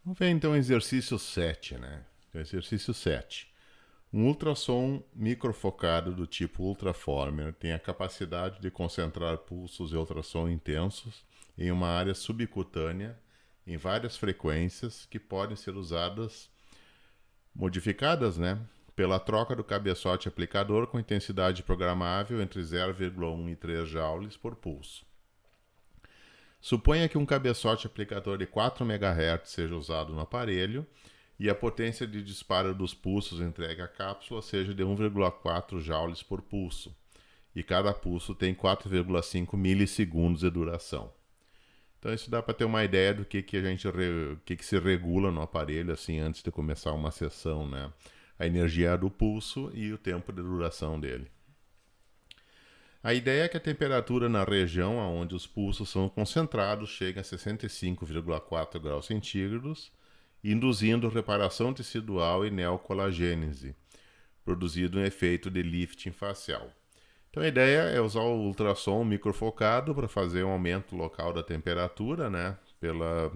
Vamos ver então o exercício 7, né? Exercício 7. Um ultrassom microfocado do tipo ultraformer tem a capacidade de concentrar pulsos de ultrassom intensos em uma área subcutânea em várias frequências que podem ser modificadas, né? Pela troca do cabeçote aplicador com intensidade programável entre 0,1 e 3 joules por pulso. Suponha que um cabeçote aplicador de 4 MHz seja usado no aparelho e a potência de disparo dos pulsos entregue à cápsula seja de 1,4 joules por pulso, e cada pulso tem 4,5 milissegundos de duração. Então isso dá para ter uma ideia do que se regula no aparelho assim antes de começar uma sessão, né? A energia do pulso e o tempo de duração dele. A ideia é que a temperatura na região onde os pulsos são concentrados chegue a 65,4 graus centígrados, induzindo reparação tecidual e neocolagênese, produzido um efeito de lifting facial. Então a ideia é usar o ultrassom microfocado para fazer um aumento local da temperatura, né, pela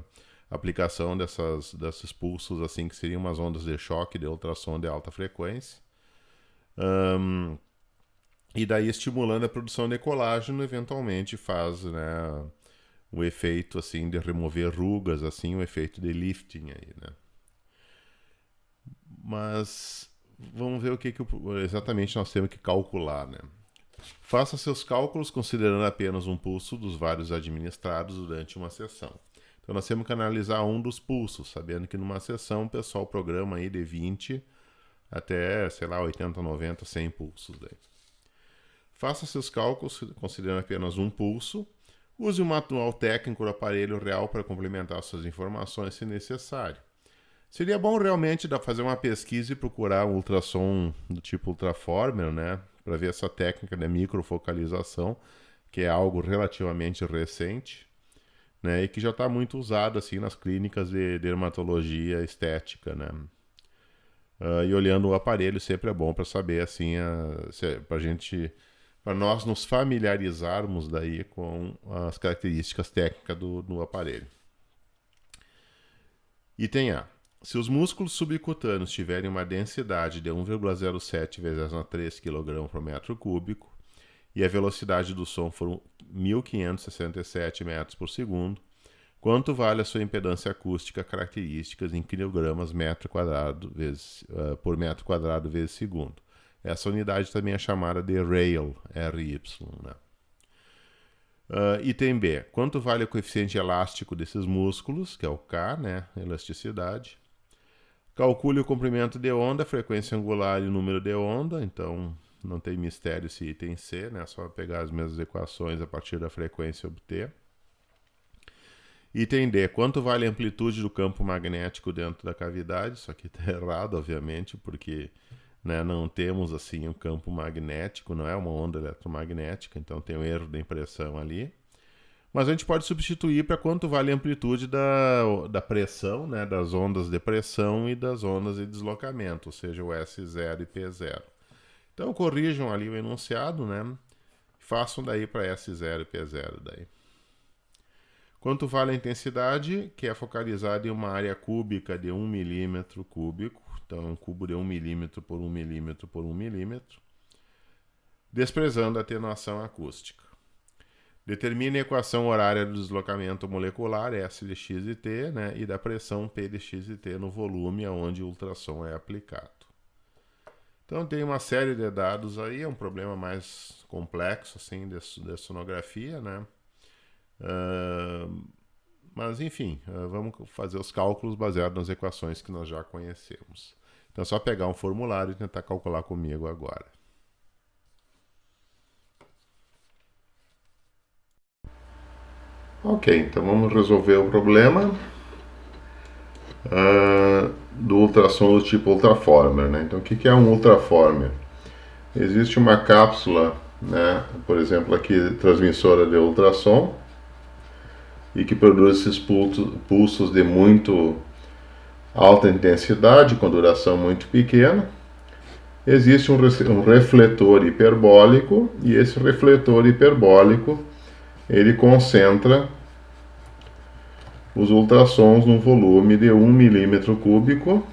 aplicação desses pulsos assim que seriam umas ondas de choque de ultrassom de alta frequência. E daí estimulando a produção de colágeno, eventualmente faz, né, o efeito assim de remover rugas, assim, o efeito de lifting aí, né? Mas vamos ver exatamente nós temos que calcular, né? Faça seus cálculos considerando apenas um pulso dos vários administrados durante uma sessão. Então nós temos que analisar um dos pulsos, sabendo que numa sessão o pessoal programa aí de 20 até, sei lá, 80, 90, 100 pulsos daí. Faça seus cálculos considerando apenas um pulso. Use o manual técnico do aparelho real para complementar suas informações se necessário. Seria bom realmente fazer uma pesquisa e procurar um ultrassom do tipo ultraformer, né? Para ver essa técnica de microfocalização, que é algo relativamente recente, né? E que já está muito usado assim nas clínicas de dermatologia estética, né? E olhando o aparelho sempre é bom para saber assim, para nós nos familiarizarmos daí com as características técnicas do aparelho. Item A. Se os músculos subcutâneos tiverem uma densidade de 1,07 vezes 3 kg por metro cúbico e a velocidade do som for 1.567 metros por segundo, quanto vale a sua impedância acústica características em quilogramas por metro quadrado vezes segundo? Essa unidade também é chamada de RAIL, RY, né? Item B. Quanto vale o coeficiente elástico desses músculos, que é o K, né? Elasticidade. Calcule o comprimento de onda, frequência angular e o número de onda. Então, não tem mistério esse item C, né? É só pegar as mesmas equações a partir da frequência e obter. Item D. Quanto vale a amplitude do campo magnético dentro da cavidade? Isso aqui está errado, obviamente, porque, né, não temos assim um campo magnético, não é uma onda eletromagnética, então tem um erro de impressão ali. Mas a gente pode substituir para quanto vale a amplitude da pressão, né, das ondas de pressão e das ondas de deslocamento, ou seja, o S0 e P0. Então corrijam ali o enunciado, né? Façam daí para S0 e P0 daí. Quanto vale a intensidade, que é focalizada em uma área cúbica de 1 milímetro cúbico, então um cubo de 1 milímetro por 1 milímetro por 1 milímetro, desprezando a atenuação acústica. Determine a equação horária do deslocamento molecular S de x e t, né, e da pressão P de x e t no volume onde o ultrassom é aplicado. Então tem uma série de dados aí, é um problema mais complexo assim de sonografia, né? Mas enfim, vamos fazer os cálculos baseados nas equações que nós já conhecemos. Então é só pegar um formulário e tentar calcular comigo agora. Ok, então vamos resolver o problema do ultrassom do tipo ultraformer, né? Então o que é um ultraformer? Existe uma cápsula, né, por exemplo aqui transmissora de ultrassom, e que produz esses pulsos de muito alta intensidade com duração muito pequena. Existe um refletor hiperbólico, e esse refletor hiperbólico ele concentra os ultrassons no volume de 1 milímetro cúbico,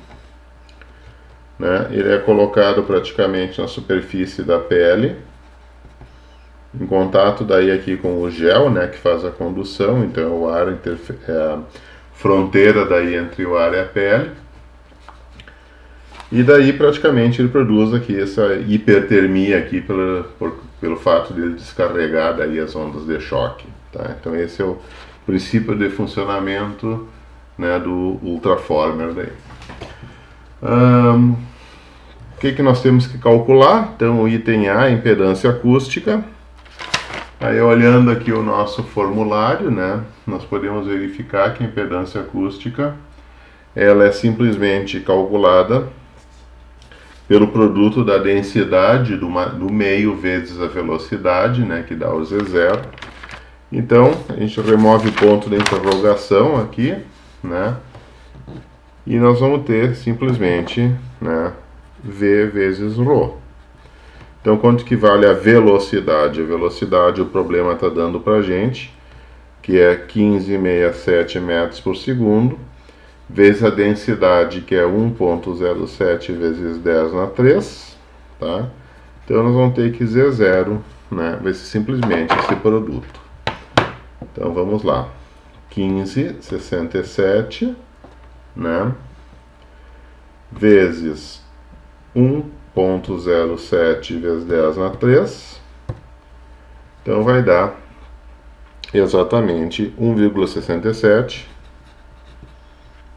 né? Ele é colocado praticamente na superfície da pele, em contato daí aqui com o gel, né, que faz a condução, então o ar é a fronteira daí entre o ar e a pele. E daí praticamente ele produz aqui essa hipertermia aqui pelo fato de ele descarregar daí as ondas de choque, tá? Então esse é o princípio de funcionamento, né, do ultraformer daí. O que nós temos que calcular? Então o item A, impedância acústica. Aí olhando aqui o nosso formulário, né, nós podemos verificar que a impedância acústica ela é simplesmente calculada pelo produto da densidade do meio vezes a velocidade, né, que dá o Z0. Então, a gente remove o ponto de interrogação aqui, né, e nós vamos ter simplesmente, né, V vezes ρ. Então, quanto que vale a velocidade? A velocidade, o problema está dando para a gente, que é 15,67 metros por segundo, vezes a densidade, que é 1,07 vezes 10 na 3, tá? Então nós vamos ter que Z0, né? Vai ser simplesmente esse produto. Então vamos lá. 15,67, né? Vezes 1,07 vezes 10 na 3. Então vai dar exatamente 1,67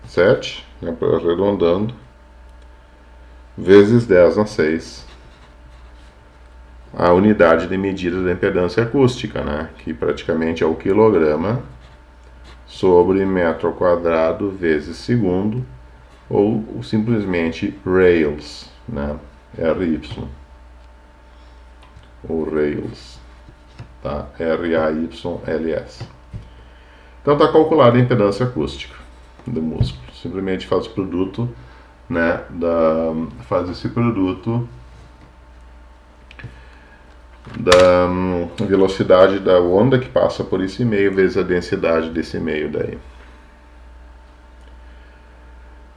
7, né, arredondando, vezes 10 na 6, a unidade de medida da impedância acústica, né, que praticamente é o quilograma sobre metro ao quadrado vezes segundo, ou simplesmente rails, né, RY, ou rails, tá, RAYLS. Então está calculada a impedância acústica do músculo. Simplesmente faz o produto, né, faz esse produto da velocidade da onda que passa por esse meio vezes a densidade desse meio daí.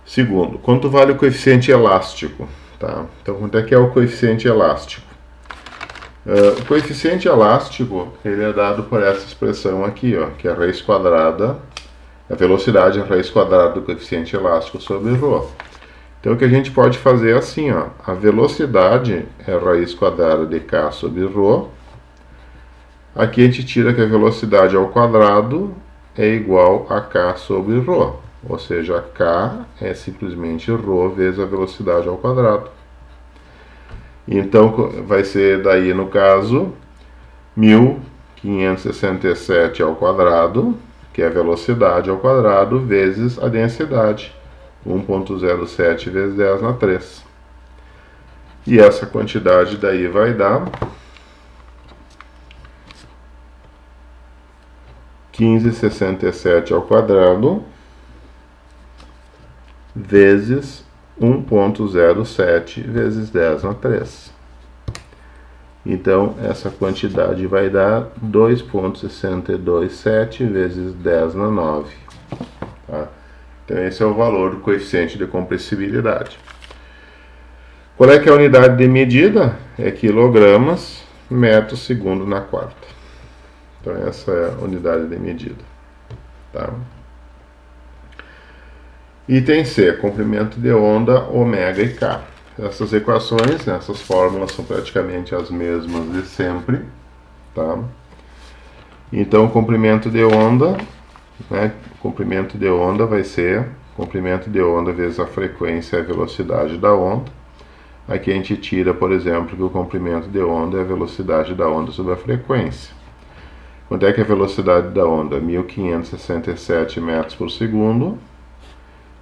Segundo, quanto vale o coeficiente elástico? Tá? Então, quanto é que é o coeficiente elástico? O coeficiente elástico ele é dado por essa expressão aqui, ó, que é a raiz quadrada. A velocidade é a raiz quadrada do coeficiente elástico sobre ρ. Então o que a gente pode fazer é assim, ó, a velocidade é a raiz quadrada de k sobre ρ. Aqui a gente tira que a velocidade ao quadrado é igual a k sobre ρ. Ou seja, k é simplesmente ρ vezes a velocidade ao quadrado. Então vai ser daí no caso 1567 ao quadrado, que é a velocidade ao quadrado, vezes a densidade, 1,07 vezes 10 na 3. E essa quantidade daí vai dar 1567 ao quadrado, vezes 1,07 vezes 10 na 3. Então, essa quantidade vai dar 2,627 vezes 10 na 9. Tá? Então, esse é o valor do coeficiente de compressibilidade. Qual é que é a unidade de medida? É quilogramas, metro segundo na quarta. Então, essa é a unidade de medida. Tá? Item C, comprimento de onda, ômega e K. Essas equações, né, essas fórmulas são praticamente as mesmas de sempre, tá? Então, comprimento de onda, né, comprimento de onda vai ser comprimento de onda vezes a frequência e a velocidade da onda. Aqui a gente tira, por exemplo, que o comprimento de onda é a velocidade da onda sobre a frequência. Quanto é que é a velocidade da onda? 1567 metros por segundo,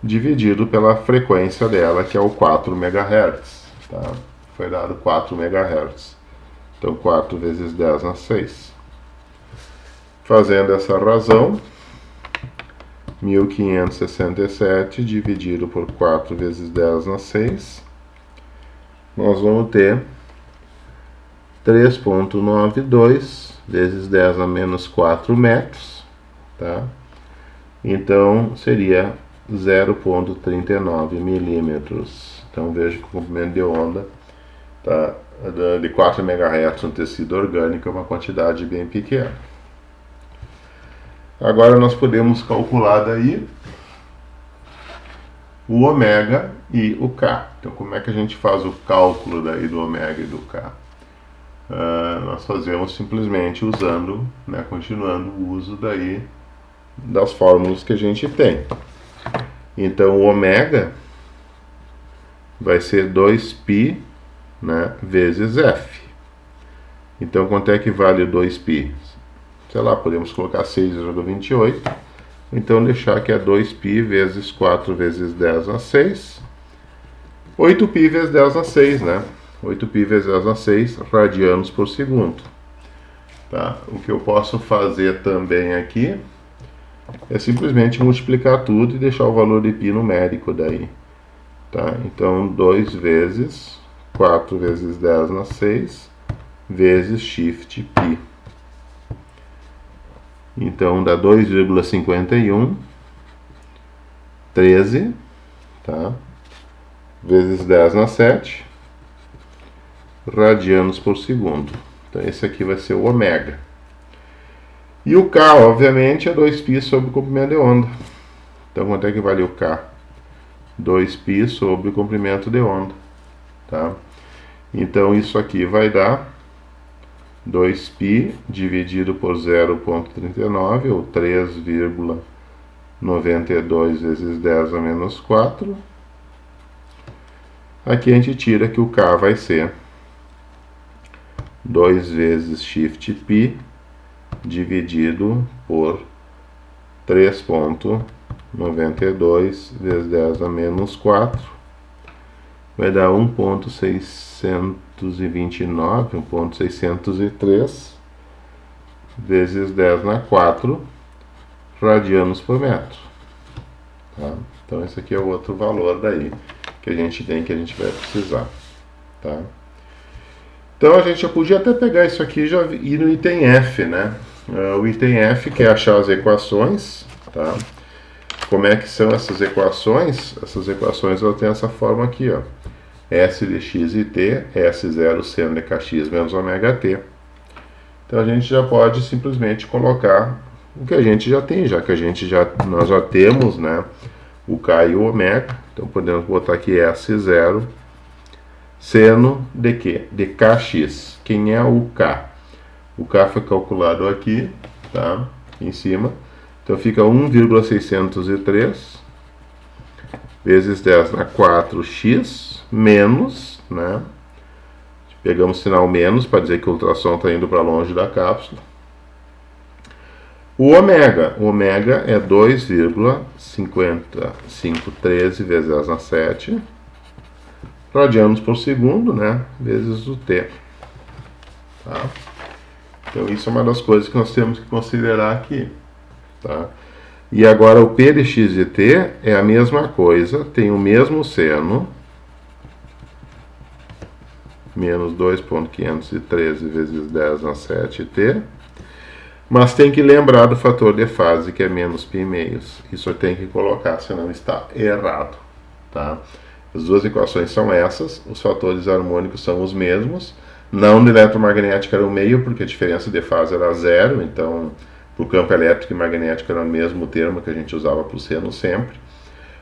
dividido pela frequência dela, que é o 4 MHz. Tá? Foi dado 4 MHz. Então, 4 vezes 10 na 6. Fazendo essa razão, 1567 dividido por 4 vezes 10 na 6, nós vamos ter 3,92 vezes 10 a menos 4 metros, tá? Então seria 0,39 milímetros. Então veja que o comprimento de onda tá, de 4 MHz no tecido orgânico é uma quantidade bem pequena. Agora nós podemos calcular daí o ômega e o K. Então como é que a gente faz o cálculo daí do ômega e do K? Nós fazemos simplesmente usando, né, continuando o uso daí das fórmulas que a gente tem. Então o ômega vai ser 2π, né, vezes F. Então quanto é que vale 2π? Sei lá, podemos colocar 6,28. Então deixar que é 2π vezes 4 vezes 10 a 6. 8π vezes 10 a 6, né? 8π vezes 10 a 6 radianos por segundo. Tá? O que eu posso fazer também aqui é simplesmente multiplicar tudo e deixar o valor de π numérico daí. Tá? Então 2 vezes 4 vezes 10 na 6 vezes shift π. Então dá 2,51, 13, tá? Vezes 10 na 7 radianos por segundo. Então esse aqui vai ser o ômega. E o K, obviamente, é 2π sobre o comprimento de onda. Então quanto é que vale o K? 2π sobre o comprimento de onda. Tá? Então isso aqui vai dar 2π dividido por 0,39, ou 3,92 vezes 10 a menos 4. Aqui a gente tira que o K vai ser 2 vezes shift π dividido por 3,92 vezes 10 a menos 4. Vai dar 1,629, 1,603 vezes 10 na 4 radianos por metro. Tá? Então esse aqui é o outro valor daí que a gente tem, que a gente vai precisar. Tá? Então a gente já podia até pegar isso aqui e já ir no item F, né? O item F quer achar as equações, tá? Como é que são essas equações? Essas equações elas têm essa forma aqui, ó. S de x e t, S0 seno de kx menos ômega t. Então a gente já pode simplesmente colocar o que a gente já tem, já que nós já temos, né, o K e o ômega. Então podemos botar aqui S0 seno de quê? De kx. Quem é o K? O K foi calculado aqui, tá? Aqui em cima. Então fica 1,603 vezes 10 na 4x menos, né? Pegamos o sinal menos para dizer que o ultrassom está indo para longe da cápsula. O ômega é 2,5513 vezes 10 na 7 radianos por segundo, né? Vezes o t. Tá? Então isso é uma das coisas que nós temos que considerar aqui. Tá? E agora o P de x e t é a mesma coisa, tem o mesmo seno, menos 2,513 vezes 10 na 7t, mas tem que lembrar do fator de fase, que é menos π². Isso eu tenho que colocar, senão está errado. Tá? As duas equações são essas, os fatores harmônicos são os mesmos, na onda eletromagnética era o meio, porque a diferença de fase era zero, então para o campo elétrico e magnético era o mesmo termo que a gente usava para o seno sempre.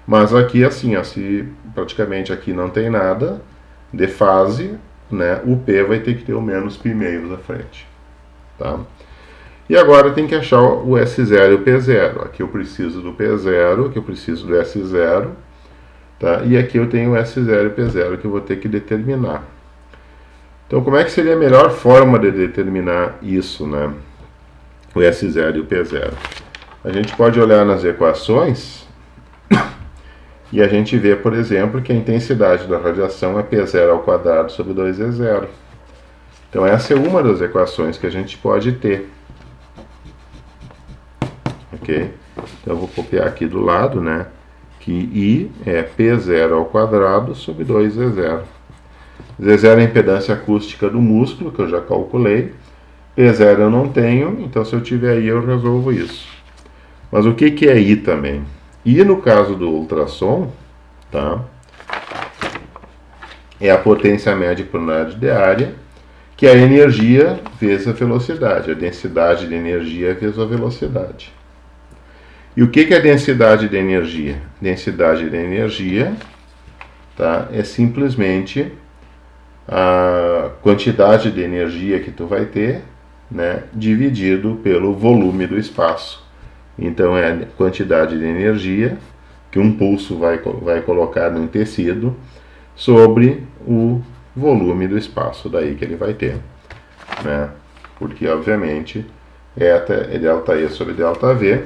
Mas aqui assim, ó, se praticamente aqui não tem nada de fase, né, o P vai ter que ter o menos π² na frente. Tá? E agora tem que achar o S0 e o P0. Aqui eu preciso do P0, aqui eu preciso do S0. Tá? E aqui eu tenho o S0 e o P0 que eu vou ter que determinar. Então, como é que seria a melhor forma de determinar isso, né? O S0 e o P0? A gente pode olhar nas equações e a gente vê, por exemplo, que a intensidade da radiação é P0 ao quadrado sobre 2E0. Então, essa é uma das equações que a gente pode ter. Ok? Então, eu vou copiar aqui do lado, né? Que I é P0 ao quadrado sobre 2E0. Z0 é a impedância acústica do músculo, que eu já calculei. P0 eu não tenho, então se eu tiver I eu resolvo isso. Mas o que é I também? I, no caso do ultrassom, tá? É a potência média por unidade de área, que é a energia vezes a velocidade, a densidade de energia vezes a velocidade. E o que é a densidade de energia? Densidade de energia, tá, é simplesmente a quantidade de energia que tu vai ter, né, dividido pelo volume do espaço. Então é a quantidade de energia que um pulso vai colocar num tecido sobre o volume do espaço daí que ele vai ter, né? Porque obviamente eta é delta E sobre delta V,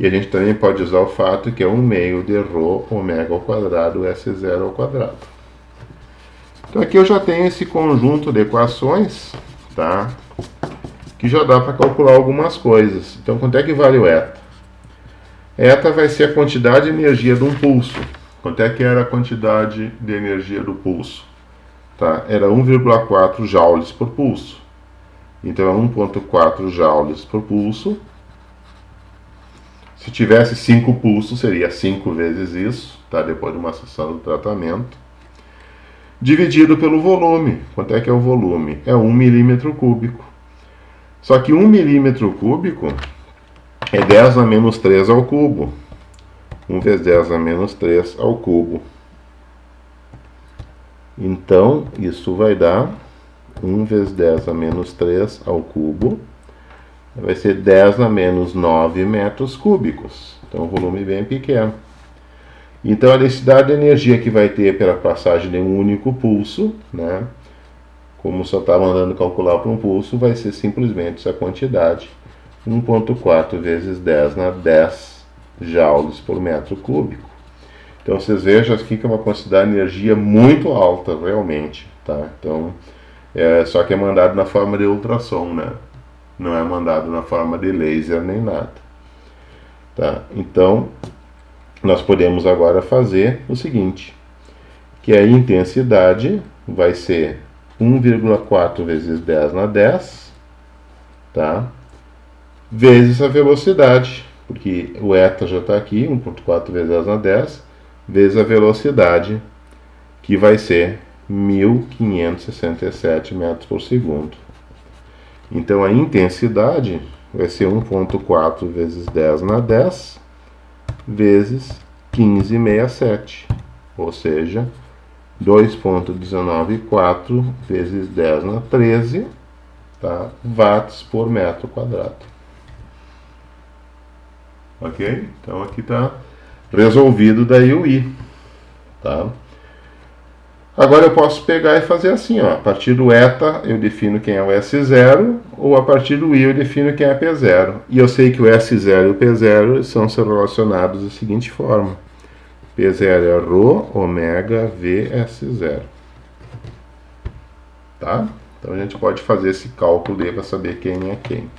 e a gente também pode usar o fato que é 1 meio de ρ ômega ao quadrado S0 ao quadrado. Então aqui eu já tenho esse conjunto de equações, tá? Que já dá para calcular algumas coisas. Então quanto é que vale o eta? Eta vai ser a quantidade de energia de um pulso. Quanto é que era a quantidade de energia do pulso? Tá? Era 1,4 joules por pulso. Então é 1,4 joules por pulso. Se tivesse 5 pulsos, seria 5 vezes isso, tá? Depois de uma sessão do tratamento. Dividido pelo volume. Quanto é que é o volume? É 1 milímetro cúbico. Só que 1 milímetro cúbico é 10 a menos 3 ao cubo. 1 vezes 10 a menos 3 ao cubo. Então, isso vai dar 1 vezes 10 a menos 3 ao cubo. Vai ser 10 a menos 9 metros cúbicos. Então, um volume bem pequeno. Então, a densidade de energia que vai ter pela passagem de um único pulso, né? Como só está mandando calcular para um pulso, vai ser simplesmente essa quantidade. 1,4 vezes 10 na 10 joules por metro cúbico. Então vocês vejam aqui que é uma quantidade de energia muito alta, realmente, tá? Então, só que é mandado na forma de ultrassom, né? Não é mandado na forma de laser nem nada. Tá? Então, nós podemos agora fazer o seguinte, que a intensidade vai ser 1,4 vezes 10 na 10, tá? Vezes a velocidade, porque o eta já está aqui, 1,4 vezes 10 na 10, vezes a velocidade, que vai ser 1.567 metros por segundo. Então a intensidade vai ser 1,4 vezes 10 na 10, vezes 15,67, ou seja, 2,194 vezes 10 na 13, tá? Watts por metro quadrado. Ok? Então aqui está resolvido daí o I. Tá? Agora eu posso pegar e fazer assim, ó. A partir do eta eu defino quem é o S0, ou a partir do I eu defino quem é P0. E eu sei que o S0 e o P0 são relacionados da seguinte forma. P0 é ρ ômega V S0. Tá? Então a gente pode fazer esse cálculo aí para saber quem é quem.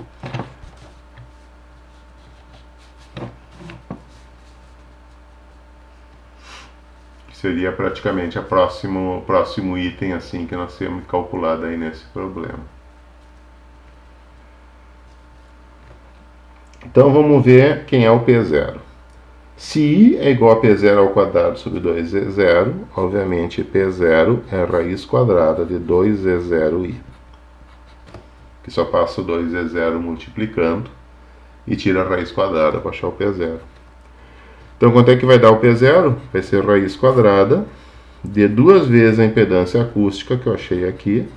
Seria praticamente o próximo item assim que nós temos que calcular daí nesse problema. Então vamos ver quem é o P0. Se I é igual a P0 ao quadrado sobre 2Z0, obviamente P0 é a raiz quadrada de 2Z0I. Que só passa o 2Z0 multiplicando e tira a raiz quadrada para achar o P0. Então, quanto é que vai dar o P0? Vai ser raiz quadrada de 2 vezes a impedância acústica, que eu achei aqui,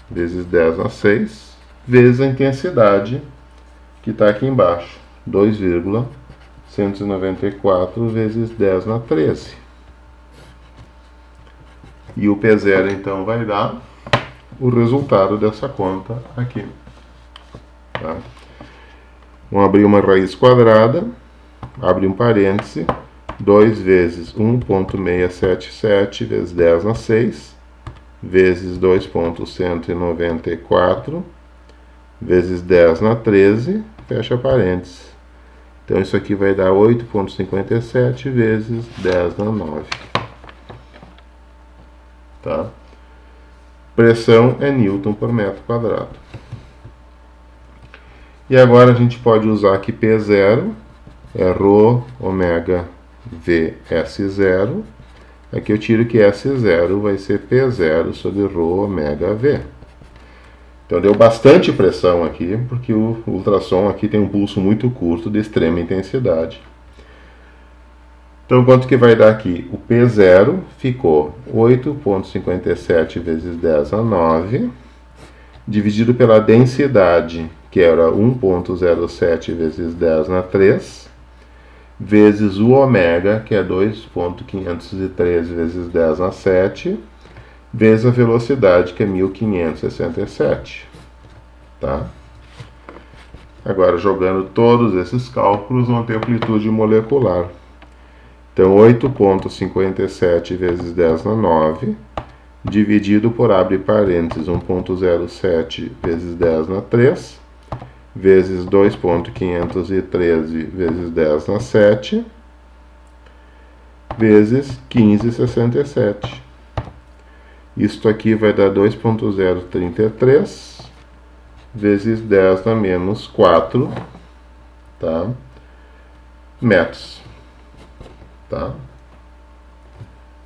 vezes 10 na 6, vezes a intensidade, que está aqui embaixo, 2,194 vezes 10 na 13. E o P0, então, vai dar o resultado dessa conta aqui. Tá? Vamos abrir uma raiz quadrada. Abre um parêntese, 2 vezes 1,677 vezes 10 na 6, vezes 2,194, vezes 10 na 13, fecha parênteses. Então isso aqui vai dar 8,57 vezes 10 na 9. Tá? Pressão é Newton por metro quadrado. E agora a gente pode usar aqui P0, é ρ ômega V S0. Aqui eu tiro que S0 vai ser P0 sobre ρ ômega V. Então deu bastante pressão aqui, porque o ultrassom aqui tem um pulso muito curto de extrema intensidade. Então quanto que vai dar aqui? O P0 ficou 8,57 vezes 10 a 9, dividido pela densidade, que era 1,07 vezes 10 na 3, vezes o ômega, que é 2,513 vezes 10 na 7, vezes a velocidade, que é 1567. Tá? Agora, jogando todos esses cálculos, vão ter amplitude molecular. Então, 8,57 vezes 10 na 9, dividido por, abre parênteses, 1,07 vezes 10 na 3, vezes 2,513 vezes 10 na 7, vezes 1567. Isto aqui vai dar 2,033 vezes 10 na menos 4, tá? Metros. Tá?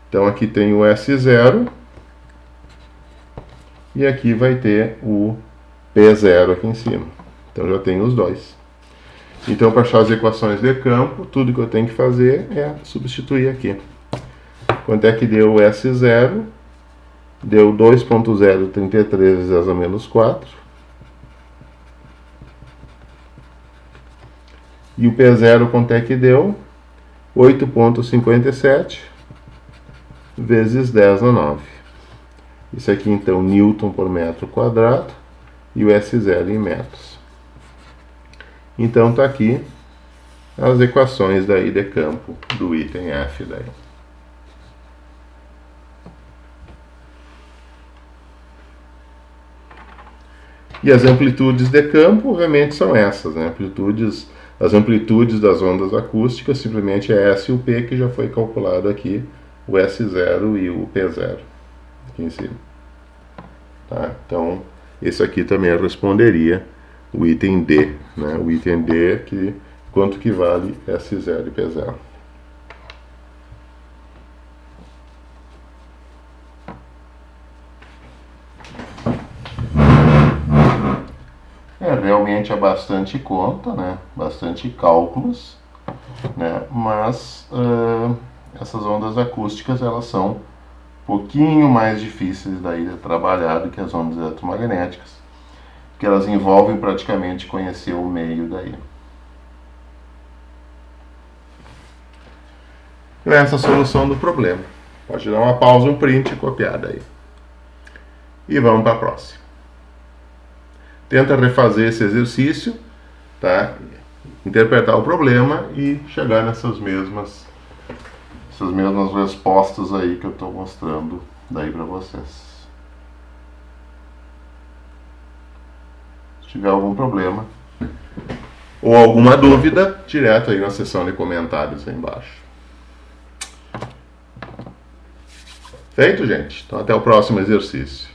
Então aqui tem o S0 e aqui vai ter o P0 aqui em cima. Então já tem os dois. Então para achar as equações de campo, tudo que eu tenho que fazer é substituir aqui. Quanto é que deu o S0? Deu 2,033 vezes 10 a menos 4. E o P0 quanto é que deu? 8,57 vezes 10 a 9. Isso aqui então Newton por metro quadrado e o S0 em metros. Então está aqui as equações daí de campo do item F daí. E as amplitudes de campo, obviamente, são essas, né? As amplitudes das ondas acústicas simplesmente é S e o P, que já foi calculado aqui, o S0 e o P0, aqui em cima. Tá? Então, esse aqui também responderia o item D, né? O item D, que quanto que vale S0 e P0. Realmente é bastante conta, né? Bastante cálculos, né? Mas essas ondas acústicas, elas são um pouquinho mais difíceis daí de trabalhar do que as ondas eletromagnéticas, porque elas envolvem praticamente conhecer o meio daí. Essa é a solução do problema. Pode dar uma pausa, um print e copiar daí. E vamos para a próxima. Tenta refazer esse exercício, tá? Interpretar o problema e chegar nessas mesmas respostas aí que eu estou mostrando daí para vocês. Se tiver algum problema ou alguma dúvida, direto aí na seção de comentários aí embaixo. Feito, gente? Então até o próximo exercício.